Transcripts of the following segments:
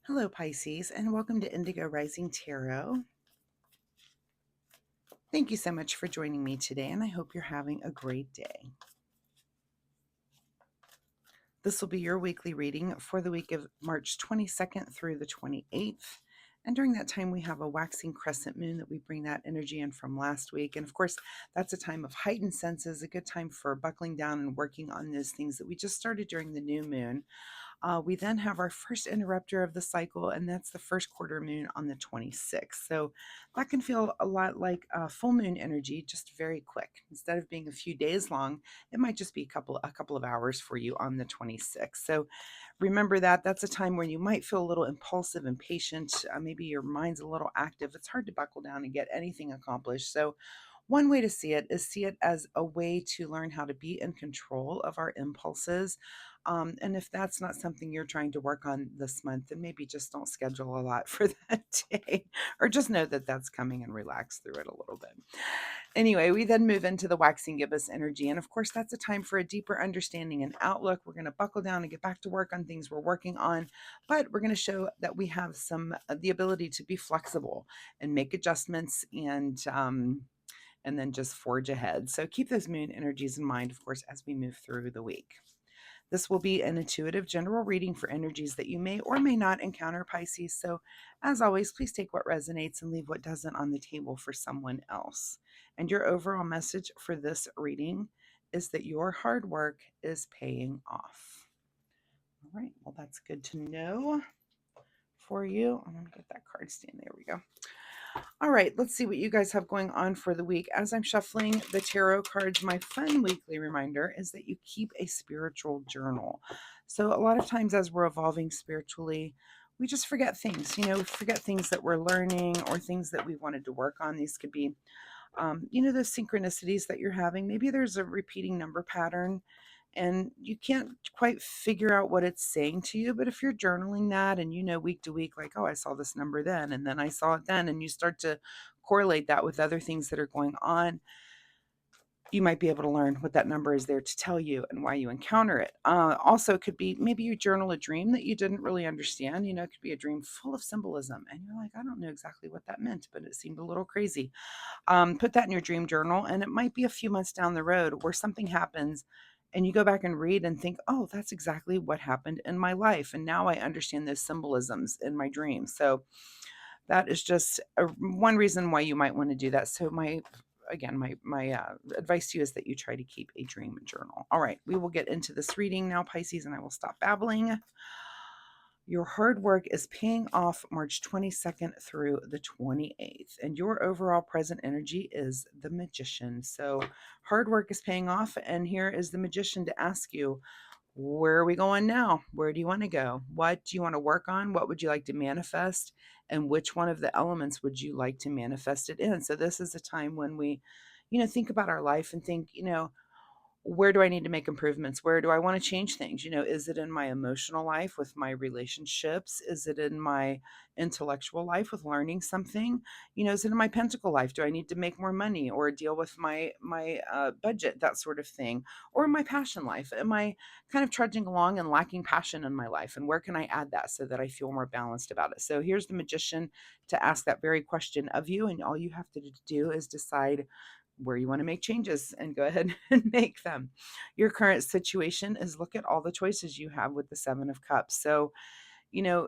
Hello, Pisces, and welcome to Indigo Rising Tarot. Thank you so much for joining me today, and I hope you're having a great day. This will be your weekly reading for the week of March 22nd through the 28th. And during that time, we have a waxing crescent moon that we bring that energy in from last week. And of course, that's a time of heightened senses, a good time for buckling down and working on those things that we just started during the new moon. We then have our first interrupter of the cycle, and that's the first quarter moon on the 26th. So that can feel a lot like full moon energy, just very quick. Instead of being a few days long, it might just be a couple of hours for you on the 26th. So remember that that's a time where you might feel a little impulsive, impatient. Maybe your mind's a little active. It's hard to buckle down and get anything accomplished. So one way to see it as a way to learn how to be in control of our impulses. And if that's not something you're trying to work on this month, then maybe just don't schedule a lot for that day, or just know that that's coming and relax through it a little bit. Anyway, we then move into the waxing gibbous energy. And of course, that's a time for a deeper understanding and outlook. We're going to buckle down and get back to work on things we're working on, but we're going to show that we have the ability to be flexible and make adjustments and then just forge ahead. So keep those moon energies in mind, of course, as we move through the week. This will be an intuitive general reading for energies that you may or may not encounter, Pisces. So, as always, please take what resonates and leave what doesn't on the table for someone else. And your overall message for this reading is that your hard work is paying off. All right, well, that's good to know for you. I'm going to get that card stand. There we go. All right, let's see what you guys have going on for the week. As I'm shuffling the tarot cards, my fun weekly reminder is that you keep a spiritual journal. So a lot of times as we're evolving spiritually, we just forget things, forget things that we're learning or things that we wanted to work on. These could be, those synchronicities that you're having. Maybe there's a repeating number pattern and you can't quite figure out what it's saying to you. But if you're journaling that and week to week, like, oh, I saw this number then, and then I saw it then, and you start to correlate that with other things that are going on, you might be able to learn what that number is there to tell you and why you encounter it. Also, it could be maybe you journal a dream that you didn't really understand. It could be a dream full of symbolism, and you're like, I don't know exactly what that meant, but it seemed a little crazy. Put that in your dream journal, and it might be a few months down the road where something happens and you go back and read and think, oh, that's exactly what happened in my life. And now I understand those symbolisms in my dream. So that is just one reason why you might want to do that. So my advice to you is that you try to keep a dream journal. All right, we will get into this reading now, Pisces, and I will stop babbling. Your hard work is paying off March 22nd through the 28th, and your overall present energy is the Magician. So, hard work is paying off, and here is the Magician to ask you, where are we going now? Where do you want to go? What do you want to work on? What would you like to manifest? And which one of the elements would you like to manifest it in? So, this is a time when we, think about our life and think, where do I need to make improvements? Where do I want to change things? Is it in my emotional life with my relationships? Is it in my intellectual life with learning something? Is it in my pentacle life? Do I need to make more money or deal with my budget, that sort of thing? Or my passion life? Am I kind of trudging along and lacking passion in my life? And where can I add that so that I feel more balanced about it? So here's the Magician to ask that very question of you, and all you have to do is decide where you want to make changes and go ahead and make them. Your current situation is look at all the choices you have with the 7 of Cups. So, you know,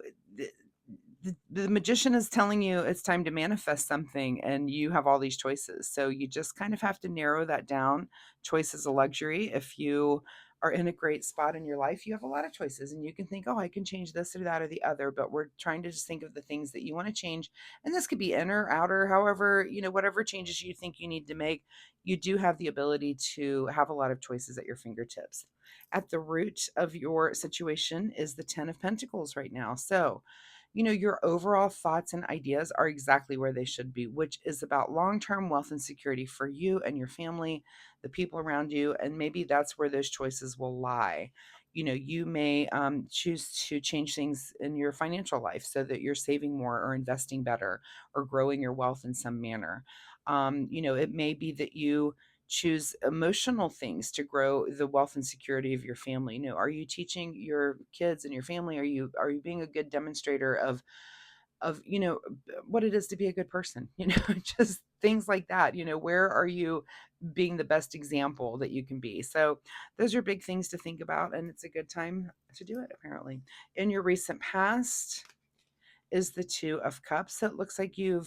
the, the magician is telling you it's time to manifest something and you have all these choices. So you just kind of have to narrow that down. Choice is a luxury. If you are in a great spot in your life, you have a lot of choices and you can think, oh, I can change this or that or the other, but we're trying to just think of the things that you want to change. And this could be inner, outer, however, whatever changes you think you need to make, you do have the ability to have a lot of choices at your fingertips. At the root of your situation is the 10 of Pentacles right now. So, your overall thoughts and ideas are exactly where they should be, which is about long-term wealth and security for you and your family, the people around you, and maybe that's where those choices will lie. You may choose to change things in your financial life so that you're saving more or investing better or growing your wealth in some manner. It may be that you choose emotional things to grow the wealth and security of your family. Are you teaching your kids and your family? Are you being a good demonstrator of what it is to be a good person? Just things like that. Where are you being the best example that you can be? So those are big things to think about, and it's a good time to do it, apparently. In your recent past is the Two of Cups. So it looks like you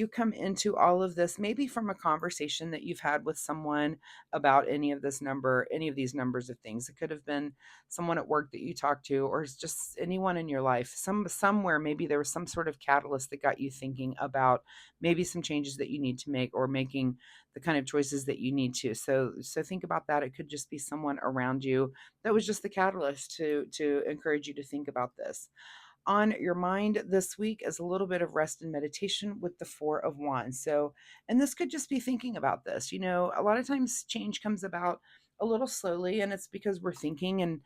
come into all of this maybe from a conversation that you've had with someone about any of these numbers of things. It could have been someone at work that you talked to, or it's just anyone in your life. Somewhere maybe there was some sort of catalyst that got you thinking about maybe some changes that you need to make, or making the kind of choices that you need to. So think about that. It could just be someone around you that was just the catalyst to encourage you to think about this. On your mind this week is a little bit of rest and meditation with the Four of Wands. So, and this could just be thinking about this. A lot of times change comes about a little slowly, and it's because we're thinking and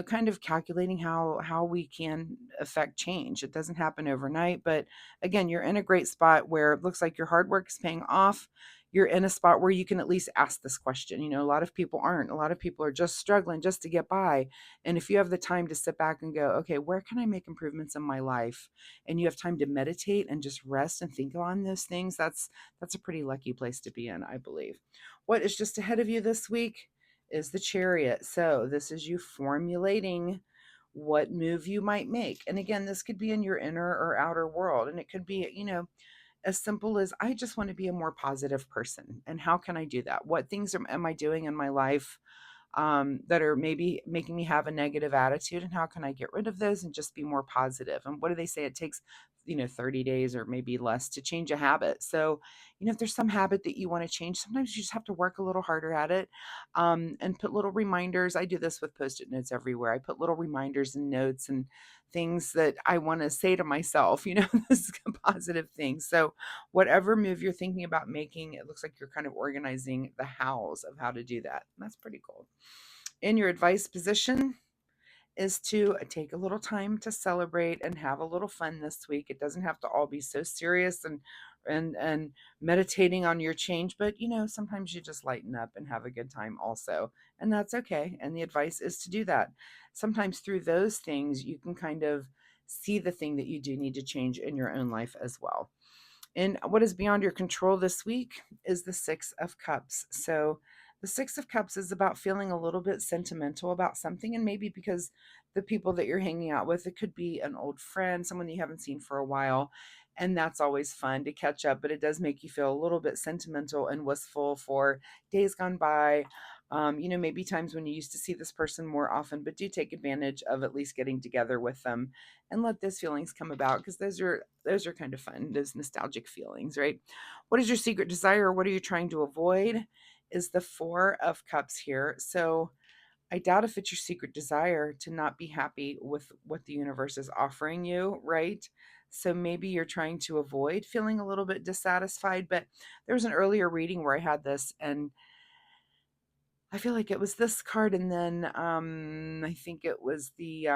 kind of calculating how we can affect change. It doesn't happen overnight, but again, you're in a great spot where it looks like your hard work is paying off. You're in a spot where you can at least ask this question. A lot of people aren't. A lot of people are just struggling just to get by, and if you have the time to sit back and go, okay, where can I make improvements in my life? And you have time to meditate and just rest and think on those things, that's a pretty lucky place to be in, I believe. What is just ahead of you this week is the Chariot. So this is you formulating what move you might make. And again, this could be in your inner or outer world. And it could be, as simple as, I just want to be a more positive person. And how can I do that? What things am I doing in my life that are maybe making me have a negative attitude, and how can I get rid of those and just be more positive? And what do they say? It takes 30 days or maybe less to change a habit. So if there's some habit that you want to change, sometimes you just have to work a little harder at it, and put little reminders. I do this with post-it notes everywhere. I put little reminders and notes and things that I want to say to myself, this is a positive thing. So whatever move you're thinking about making, it looks like you're kind of organizing the hows of how to do that. And that's pretty cool. In your advice position is to take a little time to celebrate and have a little fun this week. It doesn't have to all be so serious and meditating on your change, but sometimes you just lighten up and have a good time also. And that's okay. And the advice is to do that. Sometimes through those things, you can kind of see the thing that you do need to change in your own life as well. And what is beyond your control this week is the Six of Cups. So the Six of Cups is about feeling a little bit sentimental about something, and maybe because the people that you're hanging out with, it could be an old friend, someone you haven't seen for a while, and that's always fun to catch up, but it does make you feel a little bit sentimental and wistful for days gone by. Maybe times when you used to see this person more often, but do take advantage of at least getting together with them and let those feelings come about, because those are kind of fun, those nostalgic feelings, right? What is your secret desire? What are you trying to avoid? Is the Four of Cups here. So I doubt if it's your secret desire to not be happy with what the universe is offering you, right? So maybe you're trying to avoid feeling a little bit dissatisfied. But there was an earlier reading where I had this, and I feel like it was this card, and then I think it was the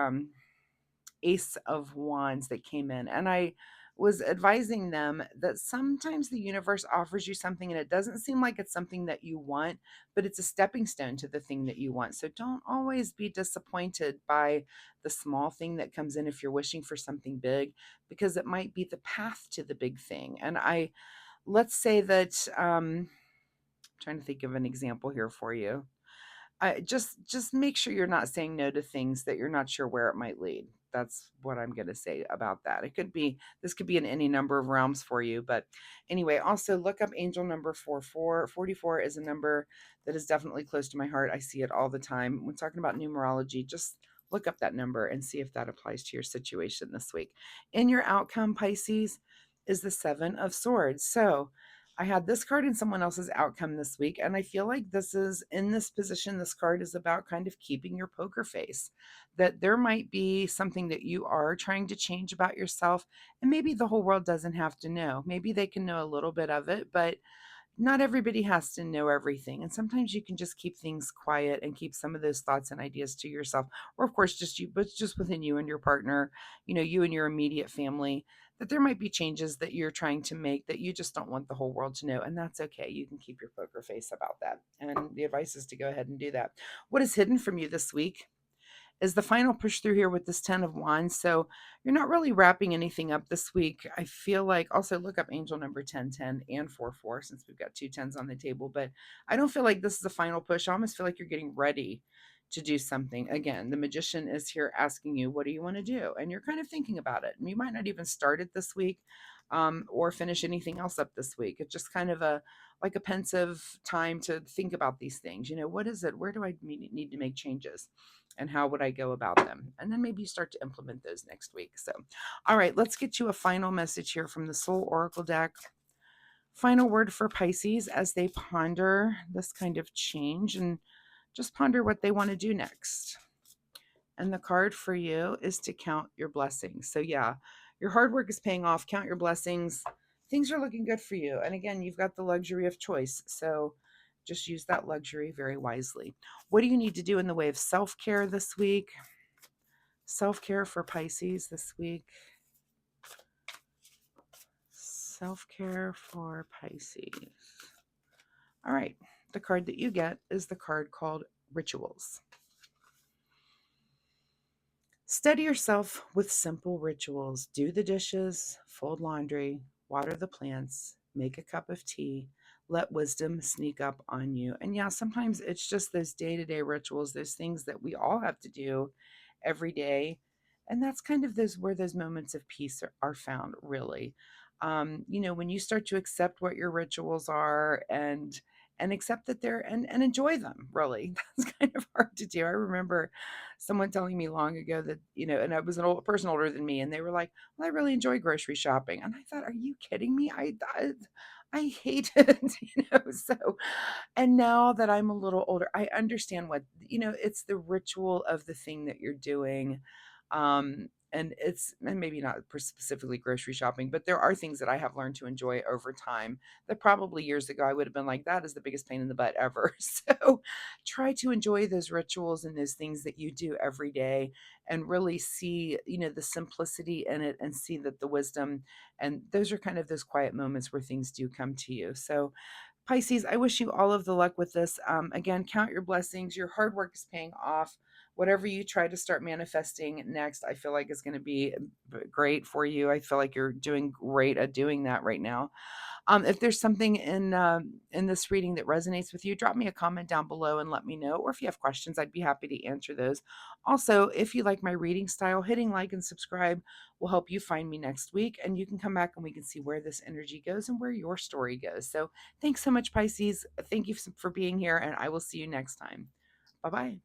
Ace of Wands that came in. And I was advising them that sometimes the universe offers you something and it doesn't seem like it's something that you want, but it's a stepping stone to the thing that you want. So don't always be disappointed by the small thing that comes in if you're wishing for something big, because it might be the path to the big thing. And let's say that, I'm trying to think of an example here for you. I just make sure you're not saying no to things that you're not sure where it might lead. That's what I'm going to say about that. This could be in any number of realms for you. But anyway, also look up angel number 44. 44 is a number that is definitely close to my heart. I see it all the time. When talking about numerology, just look up that number and see if that applies to your situation this week. In your outcome, Pisces, is the Seven of Swords. So I had this card in someone else's outcome this week, and I feel like this is in this position. This card is about kind of keeping your poker face, that there might be something that you are trying to change about yourself, and maybe the whole world doesn't have to know. Maybe they can know a little bit of it, but not everybody has to know everything. And sometimes you can just keep things quiet and keep some of those thoughts and ideas to yourself, or of course, just you, but just within you and your partner, you and your immediate family. that there might be changes that you're trying to make that you just don't want the whole world to know. And that's okay. You can keep your poker face about that. And the advice is to go ahead and do that. What is hidden from you this week is the final push through here with this 10 of wands. So you're not really wrapping anything up this week. I feel like, also look up angel number 1010 and 44, since we've got two tens on the table, but I don't feel like this is a final push. I almost feel like you're getting ready to do something. Again, the magician is here asking you, what do you want to do? And you're kind of thinking about it. And you might not even start it this week, or finish anything else up this week. It's just kind of a like a pensive time to think about these things. What is it? Where do I need to make changes? And how would I go about them? And then maybe you start to implement those next week. So, all right, let's get you a final message here from the Soul Oracle deck. Final word for Pisces as they ponder this kind of change and just ponder what they want to do next. And the card for you is to count your blessings. So, yeah, your hard work is paying off. Count your blessings. Things are looking good for you. And again, you've got the luxury of choice. So, just use that luxury very wisely. What do you need to do in the way of self-care this week? Self-care for Pisces this week. Self-care for Pisces. All right. The card that you get is the card called Rituals. Steady yourself with simple rituals. Do the dishes, fold laundry, water the plants, make a cup of tea. Let wisdom sneak up on you. And yeah, sometimes it's just those day-to-day rituals, those things that we all have to do every day. And that's kind of where those moments of peace are found, really. When you start to accept what your rituals are and accept that they're and enjoy them, really. That's kind of hard to do. I remember someone telling me long ago that, and I was an old person older than me, and they were like, well, I really enjoy grocery shopping. And I thought, are you kidding me? I hate it, so, and now that I'm a little older, I understand what, it's the ritual of the thing that you're doing. And maybe not specifically grocery shopping, but there are things that I have learned to enjoy over time that probably years ago I would have been like, that is the biggest pain in the butt ever. So try to enjoy those rituals and those things that you do every day and really see, the simplicity in it and see that the wisdom, and those are kind of those quiet moments where things do come to you. So Pisces, I wish you all of the luck with this. Again, count your blessings. Your hard work is paying off. Whatever you try to start manifesting next, I feel like is going to be great for you. I feel like you're doing great at doing that right now. If there's something in this reading that resonates with you, drop me a comment down below and let me know. Or if you have questions, I'd be happy to answer those. Also, if you like my reading style, hitting like and subscribe will help you find me next week. And you can come back and we can see where this energy goes and where your story goes. So thanks so much, Pisces. Thank you for being here, and I will see you next time. Bye bye.